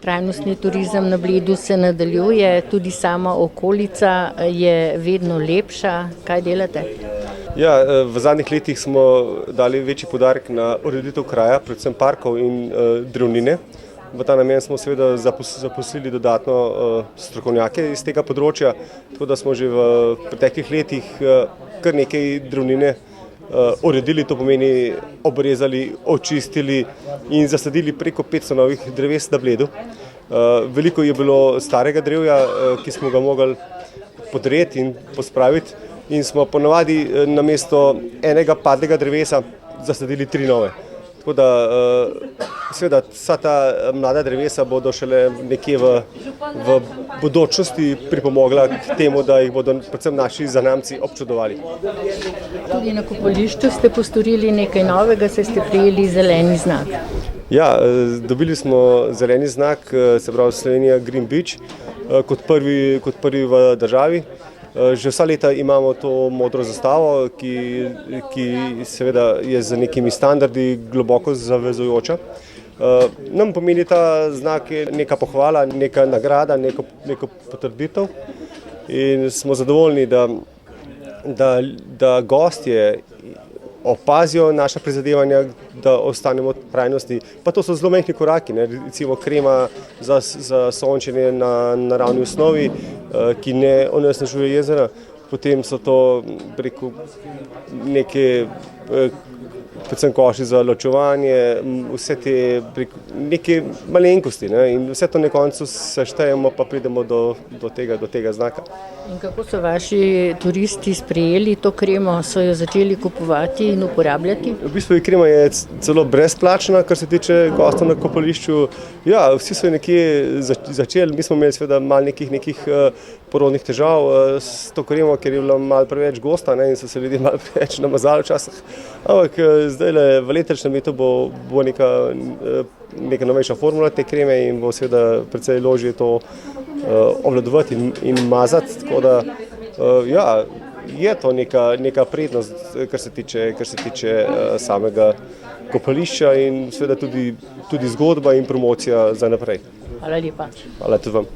Trajnostni turizem na Bledu se nadaljuje, tudi sama okolica je vedno lepša. Kaj delate? Ja, v zadnjih letih smo dali večji poudarek na ureditev kraja, predvsem parkov in drevnine. V ta namen smo seveda zaposlili dodatno strokovnjake iz tega področja, tako da smo že v preteklih letih kar nekaj drevnine uredili, to pomeni obrezali, očistili in zasadili preko 500 novih dreves na Bledu. Veliko je bilo starega drevja, ki smo ga mogli podreti in pospraviti, in smo ponavadi namesto enega padlega drevesa zasadili 3 nove. Tako da seveda vsa ta mlada drevesa bodo šele nekje v bodočnosti pripomogla k temu, da jih bodo predvsem naši zanamci občudovali. Tudi na kopališču ste postorili nekaj novega, saj ste prejeli zeleni znak. Ja, dobili smo zeleni znak, se pravi Slovenija Green Beach, kot prvi v državi. Že vsa leta imamo to modro zastavo, ki seveda je z nekimi standardi globoko zavezujoča. Nam pomeni ta znak neka pohvala, neka nagrada, neko potrditev in smo zadovoljni, da gostje opazijo naša prizadevanja, da ostanemo trajnostni. Pa to so zelo majhni koraki, recimo krema za sončenje na naravni osnovi, ki ne onesnažuje jezera. Potem so to neke predvsem koši za ločevanje, vse te neke malenkosti, in vse to na koncu seštejemo, pa pridemo do tega znaka. In kako so vaši turisti sprejeli to kremo? So jo začeli kupovati in uporabljati? V bistvu krema je celo brezplačna, kar se tiče gostov na kopališču. Ja, vsi so nekje začeli, mi smo imeli seveda malo nekih porodnih težav s to kremo, ker je bila malo preveč gosta, in so se ljudje malo preveč namazali včasih. Ampak zdaj v letošnjem letu bo neka novejša formula te kreme in bo seveda precej lažje to obvladovati in mazati, tako da ja, je to neka prednost, kar se tiče samega kopališča in seveda tudi zgodba in promocija za naprej. Hvala lepa. Hvala tudi vam.